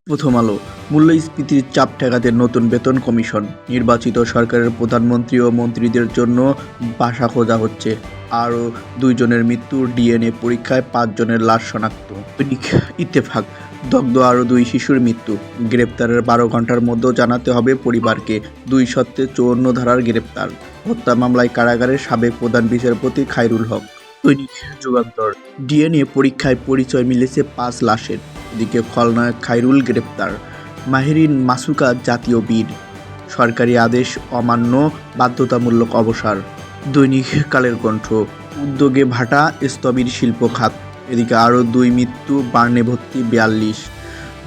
প্রথম আলো। মূল্যস্ফীতির চাপ ঠেকাতে নতুন বেতন কমিশন। নির্বাচিত সরকারের প্রধানমন্ত্রী ও মন্ত্রীদের জন্য বাসা খোঁজা হচ্ছে। আরও 2 জনের মৃত্যু, ডিএনএ পরীক্ষায় 5 জনের লাশ শনাক্ত। দৈনিক ইত্তেফাক। দগ্ধ আরও 2 শিশুর মৃত্যু। গ্রেপ্তারের 12 ঘন্টার মধ্যেও জানাতে হবে পরিবারকে। 254 ধারার গ্রেপ্তার। হত্যা মামলায় কারাগারে সাবেক প্রধান বিচারপতি খায়রুল হক। দৈনিক যুগান্তর। ডিএনএ পরীক্ষায় পরিচয় মিলেছে 5 লাশের। এদিকে খলনায়ক খায়রুল গ্রেপ্তার। মাহেরিন মাসুকা জাতীয় বীর। সরকারি আদেশ অমান্য, বাধ্যতামূলক অবসর। দৈনিক কালের কণ্ঠ। উদ্যোগে ভাটা, স্থবির শিল্প খাত। এদিকে আরও 2 মৃত্যু, বার্নে ভর্তি 42।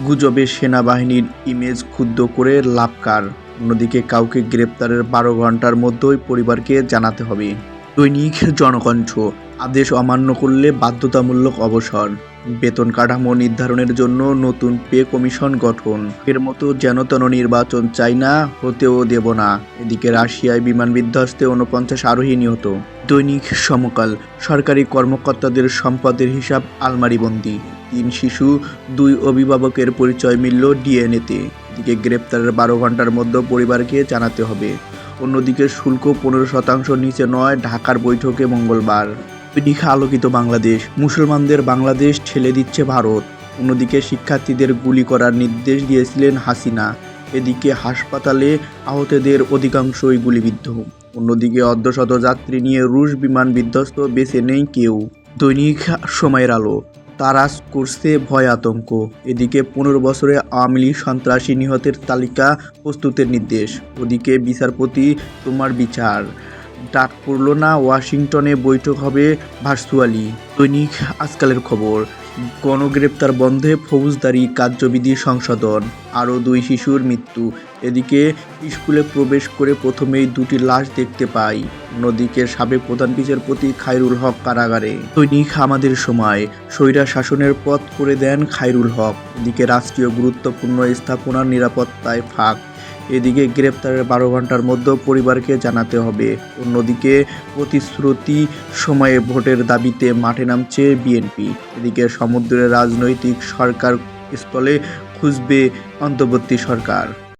গুজবে সেনাবাহিনীর ইমেজ ক্ষুব্ধ করে লাভ কার? অন্যদিকে কাউকে গ্রেপ্তারের 12 ঘন্টার মধ্যেই পরিবারকে জানাতে হবে। দৈনিক জনকণ্ঠ। আদেশ অমান্য করলে বাধ্যতামূলক অবসর। বেতন কাঠামো নির্ধারণের জন্য নতুন পে কমিশন গঠন। এর মতো যেনতেন নির্বাচন চাই না, হতেও দেব না। এদিকে রাশিয়ায় বিমান বিধ্বস্তে 49 আরোহী নিহত। দৈনিক সমকাল। সরকারি কর্মকর্তাদের সম্পদের হিসাব আলমারিবন্দি। 3 শিশু, 2 অভিভাবকের পরিচয় মিলল ডিএনএতে। এদিকে গ্রেপ্তারের 12 ঘন্টার মধ্যে পরিবারকে জানাতে হবে। অন্যদিকে শুল্ক 15% নিচে নয়, ঢাকার বৈঠকে মঙ্গলবার। দৈনিক আলোকিত বাংলাদেশ। মুসলমানদের বাংলাদেশ ঠেলে দিচ্ছে ভারত। অন্যদিকে শিক্ষার্থীদের গুলি করার নির্দেশ দিয়েছিলেন হাসিনা। এদিকে হাসপাতালে আহতদের অধিকাংশই গুলিবিদ্ধ। অন্যদিকে অর্ধশত যাত্রী নিয়ে রুশ বিমান বিধ্বস্ত, বেঁচে নেই কেউ। দৈনিক সময়ের আলো। তারাস করছে ভয় আতঙ্ক। এদিকে 15 বছরে আওয়ামী লীগ সন্ত্রাসী নিহতের তালিকা প্রস্তুতের নির্দেশ। ওদিকে বিচারপতি তোমার বিচার। ডাক পড়ল না, ওয়াশিংটনে বৈঠক হবে ভার্চুয়ালি। দৈনিক আজকালের খবর। গণগ্রেপ্তার বন্ধে ফৌজদারি কার্যবিধি সংশোধন। আরও 2 শিশুর মৃত্যু। এদিকে স্কুলে প্রবেশ করে প্রথমেই 2টি লাশ দেখতে পাই। অন্যদিকে সাবেক প্রধান বিচারপতি খায়রুল হক কারাগারে। দৈনিক আমাদের সময়। স্বৈরা শাসনের পথ করে দেন খায়রুল হক। এদিকে রাষ্ট্রীয় গুরুত্বপূর্ণ স্থাপনার নিরাপত্তায় ফাঁক। এদিকে গ্রেপ্তারের 12 ঘন্টার মধ্যে পরিবারকে জানাতে হবে। অন্যদিকে প্রতিশ্রুতি সময়ে ভোটের দাবিতে মাঠে নামছে বিএনপি। এদিকে সমুদ্রের রাজনৈতিক সরকার স্থলে খুঁজবে অন্তর্বর্তী সরকার।